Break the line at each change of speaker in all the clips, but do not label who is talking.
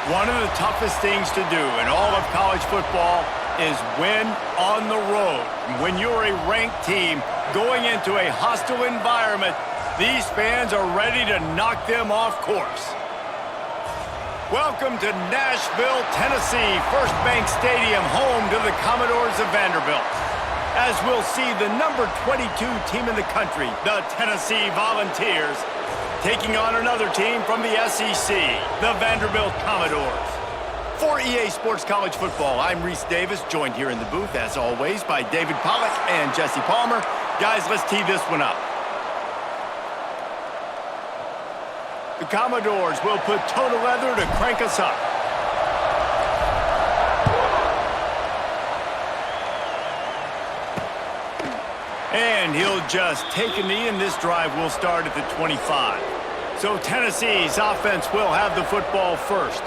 One of the toughest things to do in all of college football is win on the road. When you're a ranked team going into a hostile environment, these fans are ready to knock them off course. Welcome to Nashville, Tennessee, First Bank Stadium, home to the Commodores of Vanderbilt. As we'll see the number 22 team in the country, the Tennessee Volunteers, taking on another team from the SEC, the Vanderbilt Commodores. For EA Sports College Football, I'm Reese Davis, joined here in the booth, as always, by David Pollack and Jesse Palmer. Guys, let's tee this one up. The Commodores will put toe to leather to crank us up. And he'll just take a knee, and this drive will start at the 25. So Tennessee's offense will have the football first.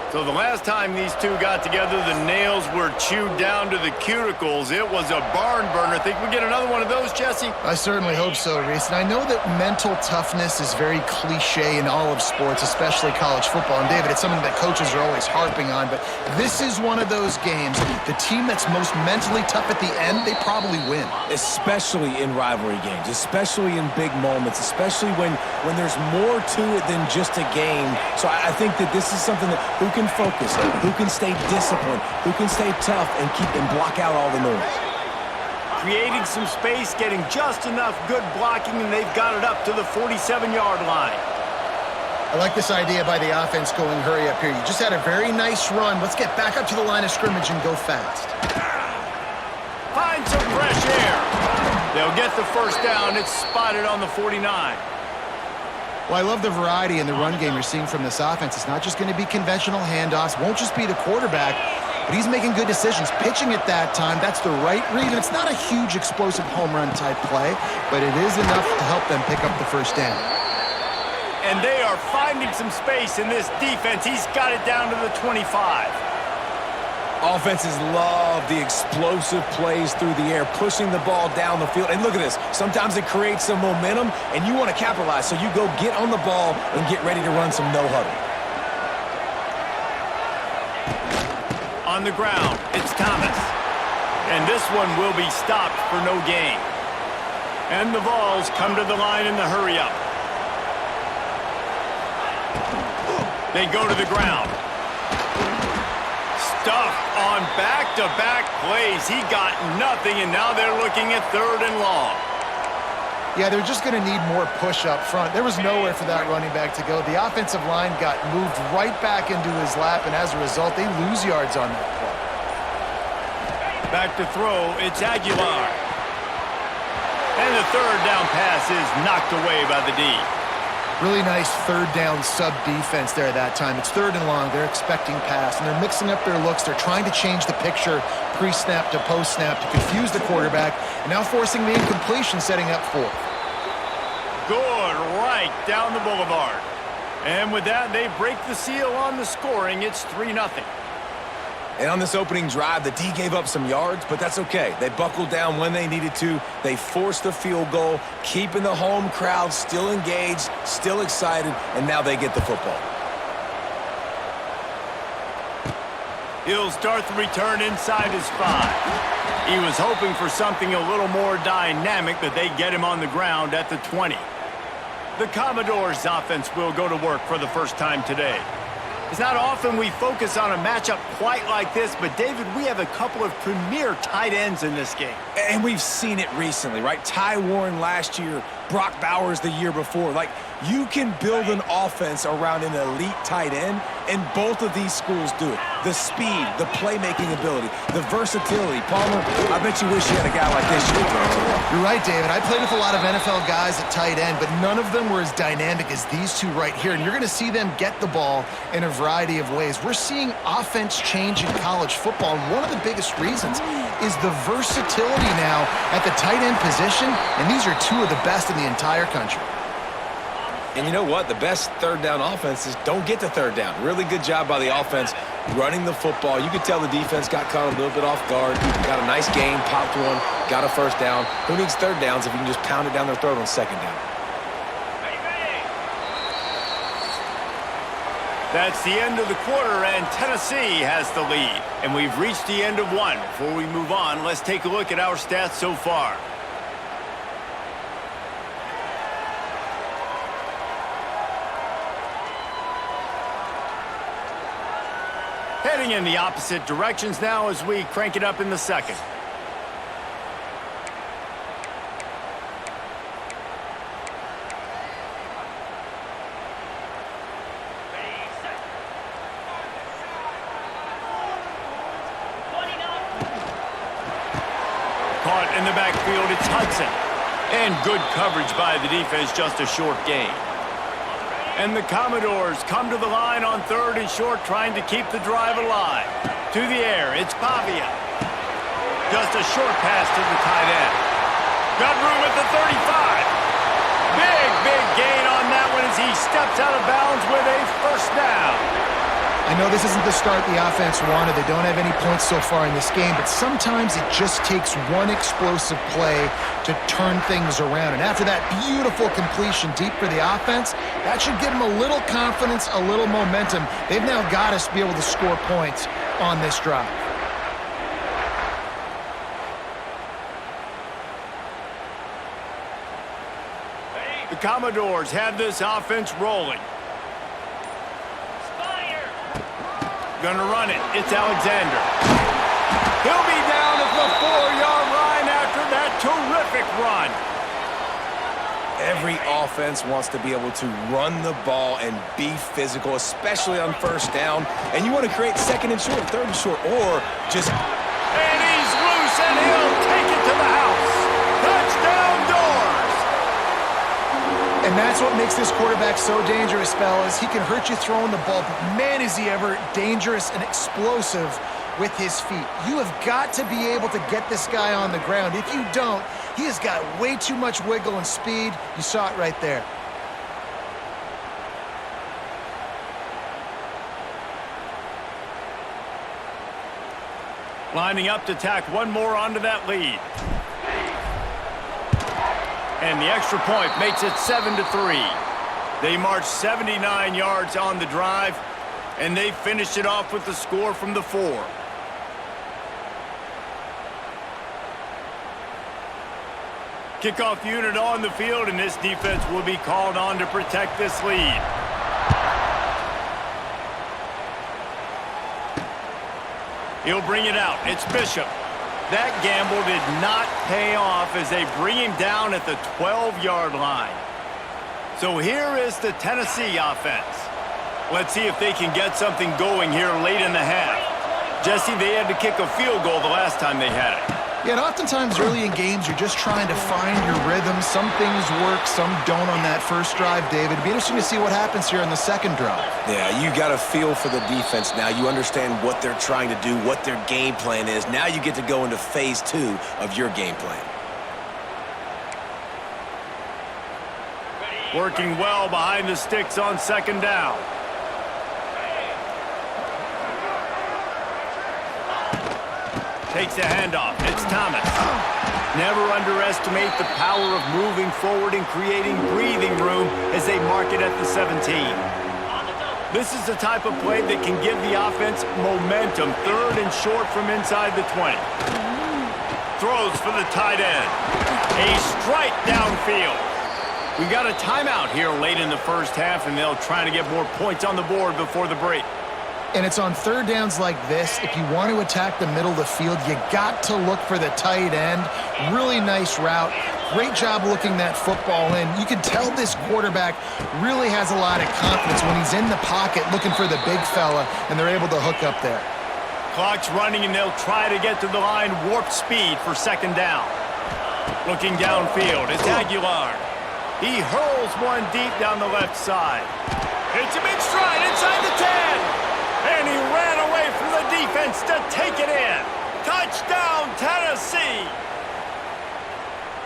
So the last time these two got together, the nails were chewed down to the cuticles. It was a barn burner. Think we get another one of those, Jesse?
I certainly hope so, Reese. And I know that mental toughness is very cliche in all of sports, especially college football. And David, it's something that coaches are always harping on. But this is one of those games. The team that's most mentally tough at the end, they probably win.
Especially in rivalry games, especially in big moments, especially when there's more to it than just a game. So I think that this is something that who can focus, who can stay disciplined, who can stay tough and block out all the noise.
Creating some space, getting just enough good blocking, and they've got it up to the 47-yard line.
I like this idea by the offense going hurry up here. You just had a very nice run. Let's get back up to the line of scrimmage and go fast.
Find some fresh air. They'll get the first down. It's spotted on the 49.
Well, I love the variety in the run game you're seeing from this offense. It's not just going to be conventional handoffs. Won't just be the quarterback, but he's making good decisions. Pitching at that time, that's the right read. And it's not a huge explosive home run type play, but it is enough to help them pick up the first down.
And they are finding some space in this defense. He's got it down to the 25.
Offenses love the explosive plays through the air, pushing the ball down the field. And look at this. Sometimes it creates some momentum, and you want to capitalize. So you go get on the ball and get ready to run some no-huddle.
On the ground, it's Thomas. And this one will be stopped for no gain. And the Vols come to the line in the hurry-up. They go to the ground. Stuffed on back-to-back plays. He got nothing, and now they're looking at 3rd and long.
Yeah, they're just going to need more push up front. There was nowhere for that running back to go. The offensive line got moved right back into his lap, and as a result, they lose yards on that play.
Back to throw, it's Aguilar. And the 3rd down pass is knocked away by the D.
Really nice 3rd down sub-defense there at that time. It's 3rd and long. They're expecting pass, and they're mixing up their looks. They're trying to change the picture pre-snap to post-snap to confuse the quarterback, and now forcing the incompletion, setting up 4th.
Good, right down the boulevard. And with that, they break the seal on the scoring. It's 3-0.
And on this opening drive, the D gave up some yards, but that's okay. They buckled down when they needed to. They forced the field goal, keeping the home crowd still engaged, still excited, and now they get the football.
He'll start the return inside his 5. He was hoping for something a little more dynamic, but they get him on the ground at the 20. The Commodores' offense will go to work for the first time today. It's not often we focus on a matchup quite like this, but David, we have a couple of premier tight ends in this game.
And we've seen it recently, right? Ty Warren last year, Brock Bowers the year before. Like, you can build an offense around an elite tight end, and both of these schools do it. The speed, the playmaking ability, the versatility. Palmer, I bet you wish you had a guy like this.
You're right, David. I played with a lot of NFL guys at tight end, but none of them were as dynamic as these two right here. And you're going to see them get the ball in a variety of ways. We're seeing offense change in college football, and one of the biggest reasons is the versatility now at the tight end position, and these are two of the best in the entire country.
And you know what? The best 3rd down offenses don't get to 3rd down. Really good job by the offense running the football. You could tell the defense got caught a little bit off guard. Got a nice gain, popped one, got a first down. Who needs 3rd downs if you can just pound it down their throat on 2nd down?
That's the end of the quarter, and Tennessee has the lead. And we've reached the end of one. Before we move on, let's take a look at our stats so far. Heading in the opposite directions now as we crank it up in the second. Caught in the backfield, it's Hudson. And good coverage by the defense, just a short gain. And the Commodores come to the line on 3rd and short, trying to keep the drive alive. To the air, it's Pavia. Just a short pass to the tight end. Got room at the 35. Big gain on that one as he steps out of bounds with a first down.
I know this isn't the start the offense wanted. They don't have any points so far in this game, but sometimes it just takes one explosive play to turn things around. And after that beautiful completion deep for the offense, that should give them a little confidence, a little momentum. They've now got us to be able to score points on this drive.
The Commodores have this offense rolling. Gonna run it. It's Alexander. He'll be down at the 4-yard line after that terrific run.
Every offense wants to be able to run the ball and be physical, especially on first down. And you want to create 2nd and short, 3rd and short, or just...
And he's loose, and he'll take it to the house. Touchdown Doors!
And that's what makes this quarterback so dangerous, fellas. He can hurt you throwing the ball, but man, is he ever dangerous and explosive with his feet. You have got to be able to get this guy on the ground. If you don't, he has got way too much wiggle and speed. You saw it right there.
Lining up to tack one more onto that lead. And the extra point makes it 7-3. They marched 79 yards on the drive, and they finished it off with the score from the 4. Kickoff unit on the field, and this defense will be called on to protect this lead. He'll bring it out. It's Bishop. That gamble did not pay off as they bring him down at the 12-yard line. So here is the Tennessee offense. Let's see if they can get something going here late in the half. Jesse, they had to kick a field goal the last time they had it.
Yeah, and oftentimes early in games, you're just trying to find your rhythm. Some things work, some don't on that first drive, David. It'd be interesting to see what happens here in the second drive.
Yeah, you got a feel for the defense now. You understand what they're trying to do, what their game plan is. Now you get to go into phase 2 of your game plan.
Working well behind the sticks on second down. Takes the handoff. It's Thomas. Never underestimate the power of moving forward and creating breathing room as they mark it at the 17. This is the type of play that can give the offense momentum. 3rd and short from inside the 20. Throws for the tight end. A strike downfield. We got a timeout here late in the first half, and they'll try to get more points on the board before the break.
And it's on third downs like this. If you want to attack the middle of the field, you got to look for the tight end. Really nice route. Great job looking that football in. You can tell this quarterback really has a lot of confidence when he's in the pocket looking for the big fella, and they're able to hook up there.
Clock's running, and they'll try to get to the line warp speed for second down. Looking downfield, it's Aguilar. He hurls one deep down the left side. It's a big stride inside the 10. And he ran away from the defense to take it in. Touchdown, Tennessee!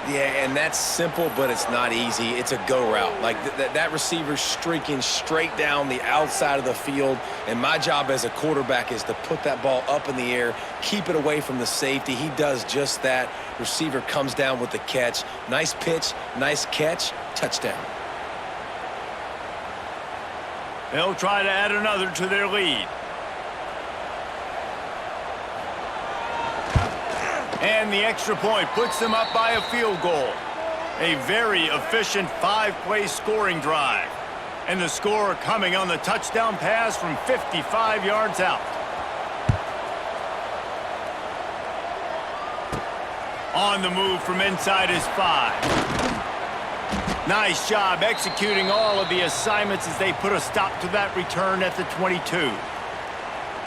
Yeah, and that's simple, but it's not easy. It's a go route. Like, that receiver's streaking straight down the outside of the field, and my job as a quarterback is to put that ball up in the air, keep it away from the safety. He does just that. Receiver comes down with the catch. Nice pitch, nice catch, touchdown.
They'll try to add another to their lead. And the extra point puts them up by a field goal. A very efficient 5-play scoring drive. And the score coming on the touchdown pass from 55 yards out. On the move from inside his 5. Nice job executing all of the assignments as they put a stop to that return at the 22.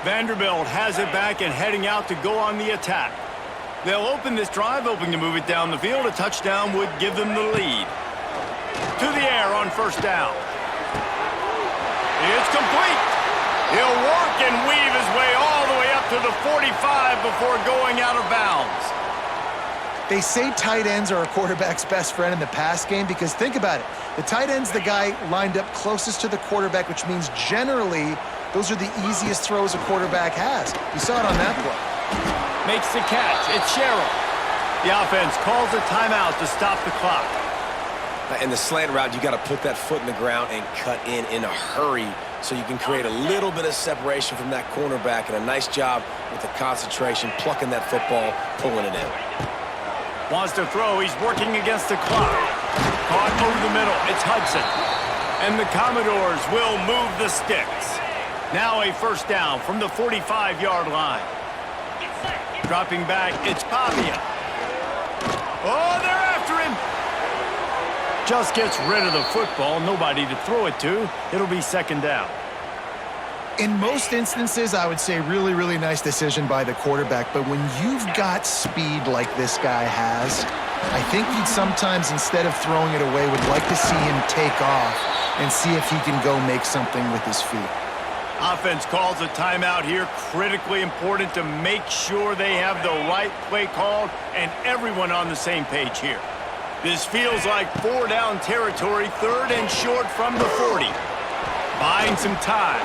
Vanderbilt has it back and heading out to go on the attack. They'll open this drive, hoping to move it down the field. A touchdown would give them the lead. To the air on first down. It's complete. He'll work and weave his way all the way up to the 45 before going out of bounds.
They say tight ends are a quarterback's best friend in the pass game because think about it. The tight end's the guy lined up closest to the quarterback, which means generally those are the easiest throws a quarterback has. You saw it on that play.
Makes the catch. It's Sherrill. The offense calls a timeout to stop the clock.
In the slant route, you got to put that foot in the ground and cut in a hurry so you can create a little bit of separation from that cornerback, and a nice job with the concentration, plucking that football, pulling it in.
Wants to throw. He's working against the clock. Caught over the middle. It's Hudson. And the Commodores will move the sticks. Now a first down from the 45-yard line. Dropping back, it's Pavia. Oh, they're after him. Just gets rid of the football. Nobody to throw it to. It'll be second down.
In most instances, I would say really, really nice decision by the quarterback. But when you've got speed like this guy has, I think you'd sometimes, instead of throwing it away, would like to see him take off and see if he can go make something with his feet.
Offense calls a timeout here. Critically important to make sure they have the right play called and everyone on the same page here. This feels like 4-down territory, 3rd and short from the 40. Buying some time.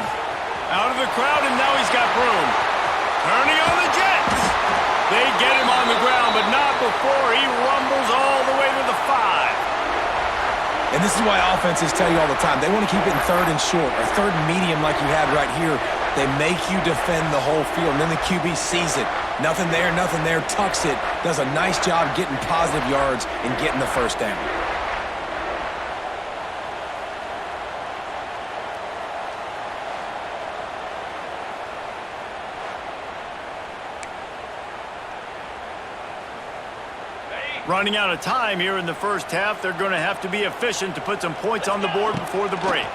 Out of the crowd, and now he's got room. Turning on the Jets. They get him on the ground, but not before he rumbles all the way to the 5.
And this is why offenses tell you all the time, they want to keep it in 3rd and short, or 3rd and medium like you had right here. They make you defend the whole field, and then the QB sees it. Nothing there, tucks it, does a nice job getting positive yards and getting the first down.
Running out of time here in the first half. They're going to have to be efficient to put some points on the board before the break.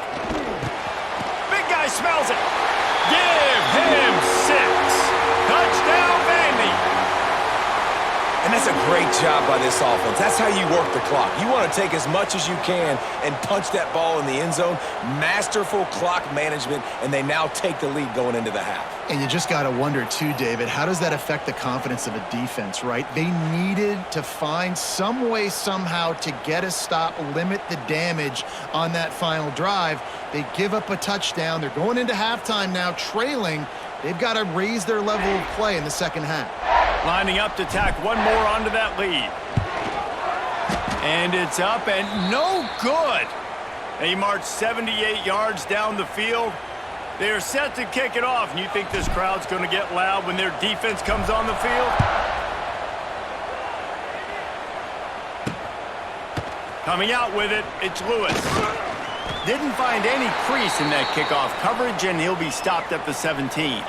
Big guy smells it. Give him 6. Touchdown, Vandy.
And that's a great job by this offense. That's how you work the clock. You want to take as much as you can and punch that ball in the end zone. Masterful clock management, and they now take the lead going into the half.
And you just got to wonder, too, David, how does that affect the confidence of a defense, right? They needed to find some way somehow to get a stop, limit the damage on that final drive. They give up a touchdown. They're going into halftime now, trailing. They've got to raise their level of play in the second half.
Lining up to tack one more onto that lead. And it's up and no good. They march 78 yards down the field. They're set to kick it off, and you think this crowd's going to get loud when their defense comes on the field? Coming out with it, it's Lewis. Didn't find any crease in that kickoff coverage, and he'll be stopped at the 17.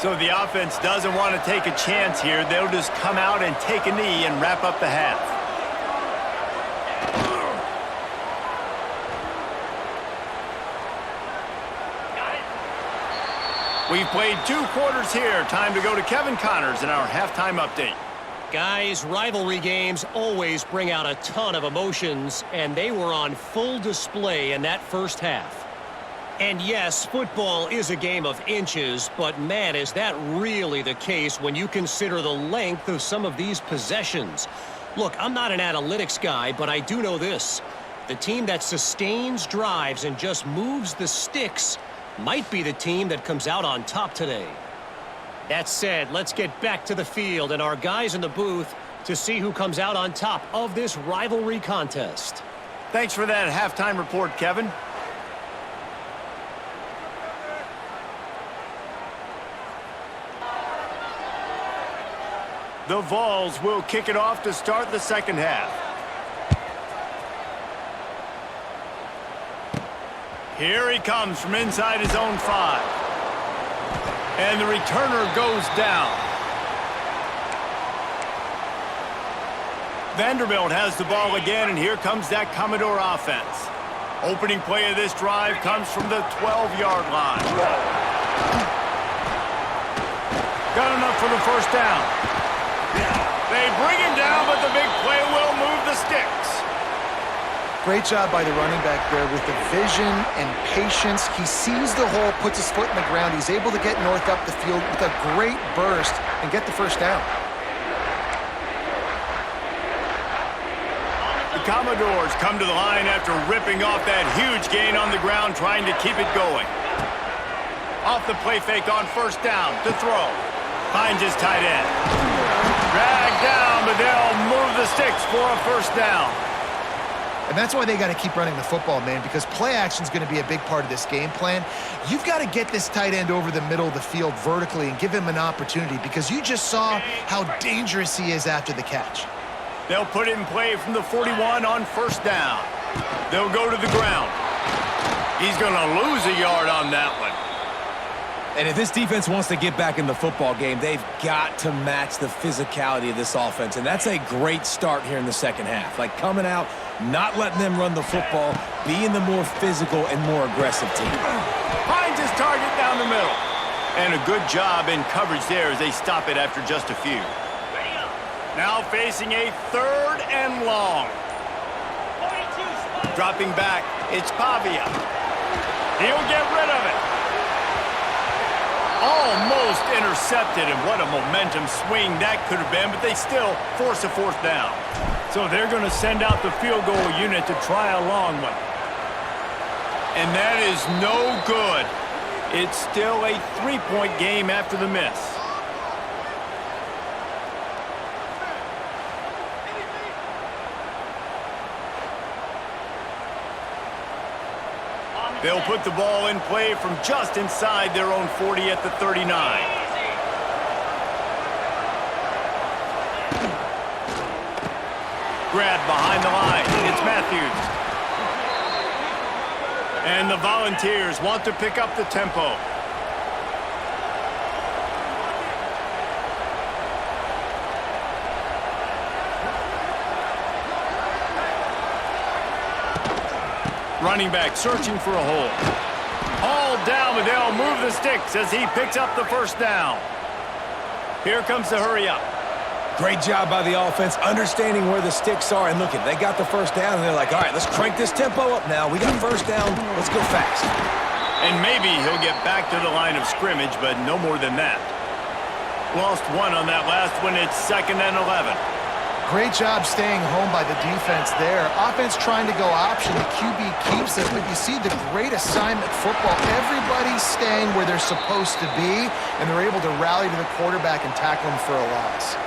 So the offense doesn't want to take a chance here. They'll just come out and take a knee and wrap up the half. We've played 2 quarters here. Time to go to Kevin Connors in our halftime update.
Guys, rivalry games always bring out a ton of emotions, and they were on full display in that first half. And yes, football is a game of inches, but man, is that really the case when you consider the length of some of these possessions. Look, I'm not an analytics guy, but I do know this. The team that sustains drives and just moves the sticks might be the team that comes out on top today. That said, let's get back to the field and our guys in the booth to see who comes out on top of this rivalry contest.
Thanks for that halftime report, Kevin. The Vols will kick it off to start the second half. Here he comes from inside his own 5. And the returner goes down. Vanderbilt has the ball again, and here comes that Commodore offense. Opening play of this drive comes from the 12-yard line. Got enough for the first down. They bring him down, but the big play will move the sticks.
Great job by the running back there with the vision and patience. He sees the hole, puts his foot in the ground. He's able to get north up the field with a great burst and get the first down.
The Commodores come to the line after ripping off that huge gain on the ground, trying to keep it going. Off the play fake on first down to throw. Finds his tight end. Dragged down, but they'll move the sticks for a first down.
And that's why they got to keep running the football, man, because play action is going to be a big part of this game plan. You've got to get this tight end over the middle of the field vertically and give him an opportunity, because you just saw how dangerous he is after the catch.
They'll put it in play from the 41 on first down. They'll go to the ground. He's going to lose a yard on that one.
And if this defense wants to get back in the football game, they've got to match the physicality of this offense. And that's a great start here in the second half. Like coming out, not letting them run the football, being the more physical and more aggressive team.
Finds his target down the middle. And a good job in coverage there as they stop it after just a few. Now facing a 3rd and long. Dropping back, it's Pavia. He'll get rid of it. Almost intercepted, and what a momentum swing that could have been, but they still force a 4th down. So they're going to send out the field goal unit to try a long one. And that is no good. It's still a 3-point game after the miss. They'll put the ball in play from just inside their own 40 at the 39. Grab behind the line. It's Matthews. And the Volunteers want to pick up the tempo. Running back searching for a hole. All down, but they'll move the sticks as he picks up the first down. Here comes the hurry up.
Great job by the offense, understanding where the sticks are. And look, they got the first down, and they're like, all right, let's crank this tempo up now. We got first down. Let's go fast.
And maybe he'll get back to the line of scrimmage, but no more than that. Lost 1 on that last one. It's 2nd and 11.
Great job staying home by the defense there. Offense trying to go option. The QB keeps it, but you see the great assignment football. Everybody's staying where they're supposed to be, and they're able to rally to the quarterback and tackle him for a loss.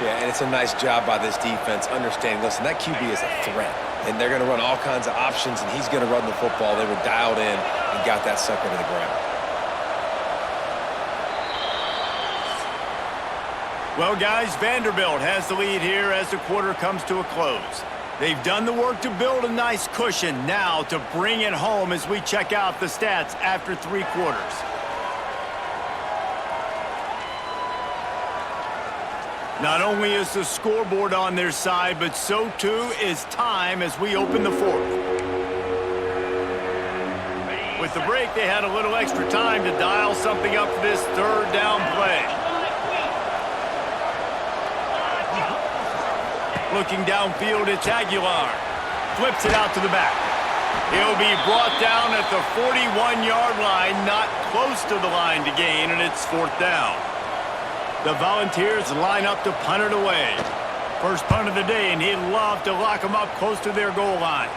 Yeah, and it's a nice job by this defense understanding, listen, that QB is a threat, and they're going to run all kinds of options, and he's going to run the football. They were dialed in and got that sucker to the ground.
Well, guys, Vanderbilt has the lead here as the quarter comes to a close. They've done the work to build a nice cushion. Now to bring it home as we check out the stats after 3 quarters. Not only is the scoreboard on their side, but so too is time as we open the 4th. With the break, they had a little extra time to dial something up for this 3rd down play. Looking downfield, it's Aguilar. Flips it out to the back. He'll be brought down at the 41-yard line, not close to the line to gain, and it's 4th down. The Volunteers line up to punt it away. First punt of the day, and he'd love to lock them up close to their goal line.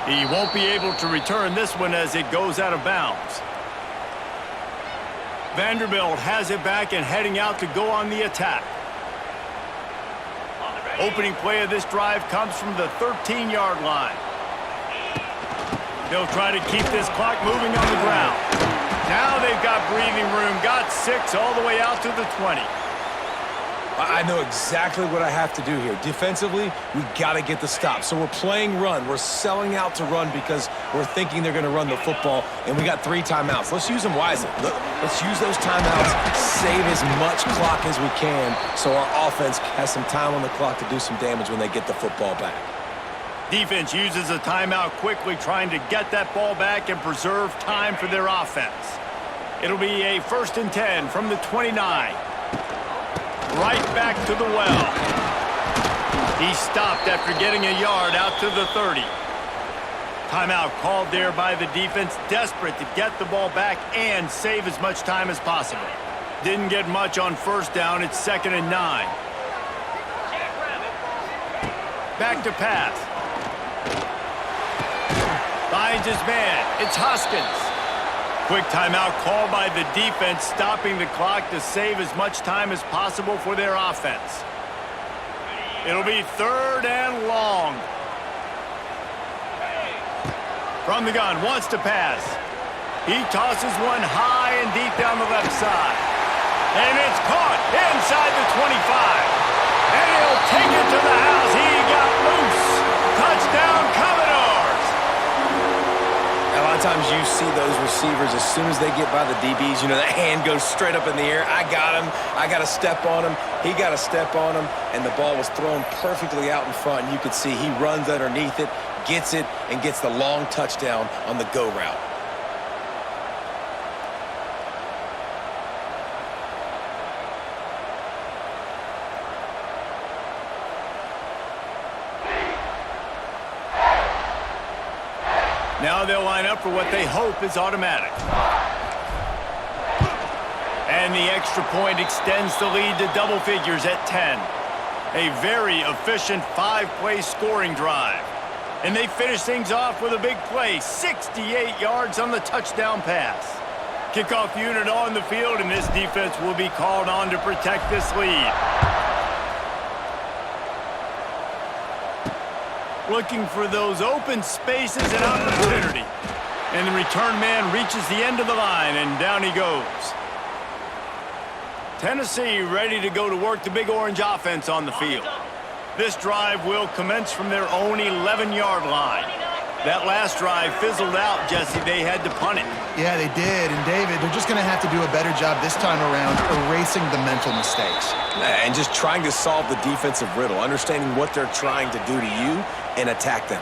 He won't be able to return this one as it goes out of bounds. Vanderbilt has it back and heading out to go on the attack. Opening play of this drive comes from the 13-yard line. They'll try to keep this clock moving on the ground. Now they've got breathing room, got 6 all the way out to the 20.
I know exactly what I have to do here. Defensively, we got to get the stop. So we're playing run. We're selling out to run because we're thinking they're going to run the football, and we got 3 timeouts. Let's use them wisely. Let's use those timeouts, save as much clock as we can so our offense has some time on the clock to do some damage when they get the football back.
Defense uses a timeout quickly, trying to get that ball back and preserve time for their offense. It'll be a 1st and 10 from the 29. Right back to the well. He stopped after getting a yard out to the 30. Timeout called there by the defense, desperate to get the ball back and save as much time as possible. Didn't get much on 1st down. It's 2nd and 9. Back to pass. Finds his man. It's Hoskins. Quick timeout called by the defense, stopping the clock to save as much time as possible for their offense. It'll be 3rd and long. From the gun, wants to pass. He tosses one high and deep down the left side. And it's caught inside the 25. And he'll take it to the house. He got loose. Touchdown, Commodores.
A lot of times you see those receivers, as soon as they get by the DBs, you know, that hand goes straight up in the air. I got him. I got to step on him. He got to step on him. And the ball was thrown perfectly out in front. And you could see he runs underneath it, gets it, and gets the long touchdown on the go route.
Now they'll line up for what they hope is automatic. And the extra point extends the lead to double figures at 10. A very efficient 5-play scoring drive. And they finish things off with a big play, 68 yards on the touchdown pass. Kickoff unit on the field, and this defense will be called on to protect this lead. Looking for those open spaces and opportunity. And the return man reaches the end of the line, and down he goes. Tennessee ready to go to work the Big Orange offense on the field. This drive will commence from their own 11-yard line. That last drive fizzled out, Jesse. They had to punt it.
Yeah, they did. And, David, they're just going to have to do a better job this time around erasing the mental mistakes.
And just trying to solve the defensive riddle, understanding what they're trying to do to you and attack them.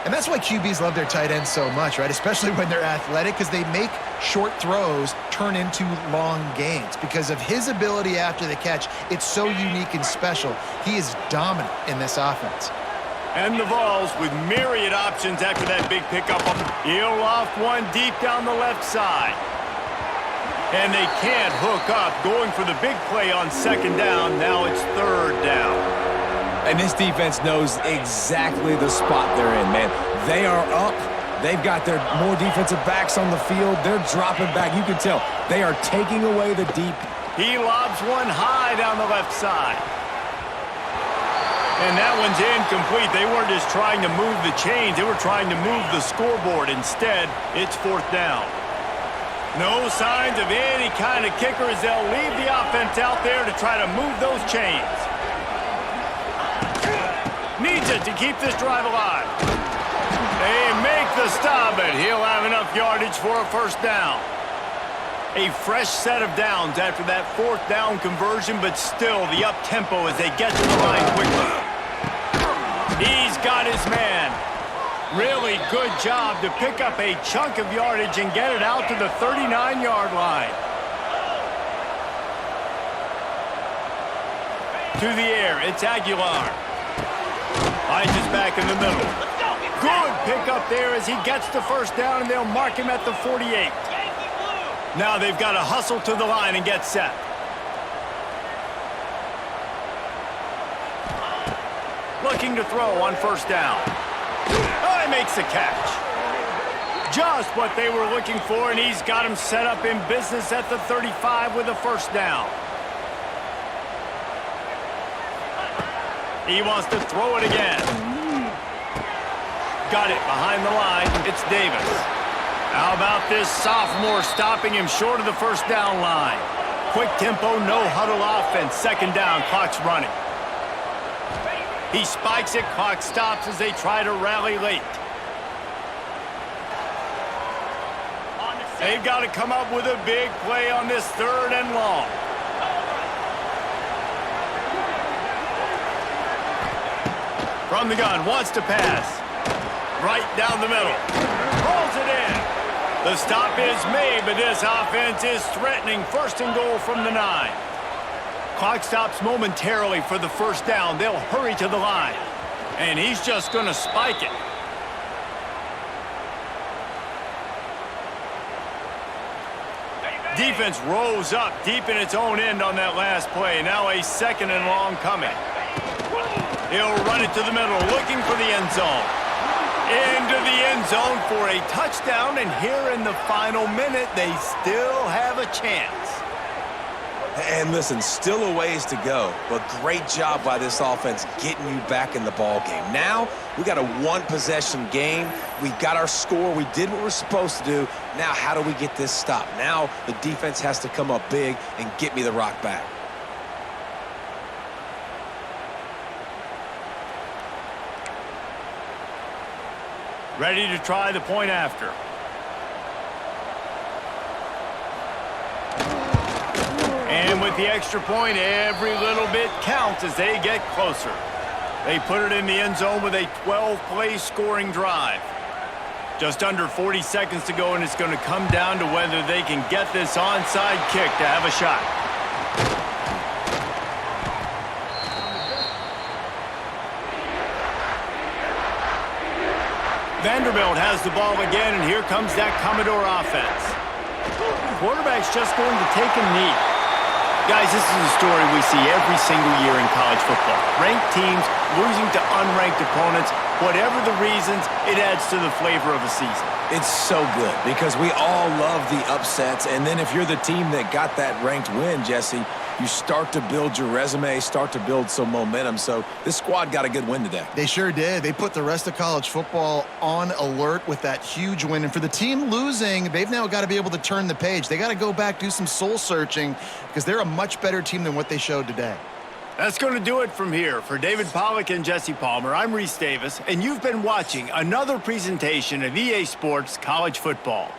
And that's why QBs love their tight ends so much, right? Especially when they're athletic, because they make short throws turn into long gains. Because of his ability after the catch, it's so unique and special. He is dominant in this offense.
And the Vols with myriad options after that big pickup. He'll loft one deep down the left side. And they can't hook up, going for the big play on 2nd down. Now it's 3rd down.
And this defense knows exactly the spot they're in, man. They are up. They've got their more defensive backs on the field. They're dropping back. You can tell they are taking away the deep.
He lobs one high down the left side. And that one's incomplete. They weren't just trying to move the chains. They were trying to move the scoreboard. Instead, it's 4th down. No signs of any kind of kicker as they'll leave the offense out there to try to move those chains. Needs it to keep this drive alive. They make the stop, but he'll have enough yardage for a 1st down. A fresh set of downs after that 4th down conversion, but still the up-tempo as they get to the line quickly. He's got his man. Really good job to pick up a chunk of yardage and get it out to the 39-yard line. To the air, it's Aguilar. Finds his back in the middle. Good pickup there as he gets the 1st down, and they'll mark him at the 48. Now they've got to hustle to the line and get set. Looking to throw on 1st down. Oh, he makes the catch. Just what they were looking for, and he's got him set up in business at the 35 with a 1st down. He wants to throw it again. Got it behind the line. It's Davis. How about this sophomore stopping him short of the 1st down line? Quick tempo, no huddle offense. Second down, clock's running. He spikes it, clock stops as they try to rally late. They've got to come up with a big play on this 3rd and long. From the gun, wants to pass. Right down the middle. Rolls it in. The stop is made, but this offense is threatening. 1st and goal from the 9. Clock stops momentarily for the 1st down. They'll hurry to the line. And he's just going to spike it. Defense rose up deep in its own end on that last play. Now a 2nd and long coming. He'll run it to the middle, looking for the end zone. Into the end zone for a touchdown, and here in the final minute, they still have a chance.
And listen, still a ways to go, but great job by this offense getting you back in the ball game. Now, we got a 1-possession game. We got our score. We did what we're supposed to do. Now, how do we get this stop? Now, the defense has to come up big and get me the rock back.
Ready to try the point after. And with the extra point, every little bit counts as they get closer. They put it in the end zone with a 12-play scoring drive. Just under 40 seconds to go, and it's going to come down to whether they can get this onside kick to have a shot. Vanderbilt has the ball again, and here comes that Commodore offense. Quarterback's just going to take a knee. Guys, this is a story we see every single year in college football. Ranked teams losing to unranked opponents. Whatever the reasons, it adds to the flavor of a season.
It's so good because we all love the upsets, and then if you're the team that got that ranked win, Jesse, you start to build your resume, start to build some momentum. So this squad got a good win today.
They sure did. They put the rest of college football on alert with that huge win. And for the team losing, they've now got to be able to turn the page. They got to go back, do some soul searching, because they're a much better team than what they showed today.
That's going to do it from here. For David Pollack and Jesse Palmer, I'm Reese Davis, and you've been watching another presentation of EA Sports College Football.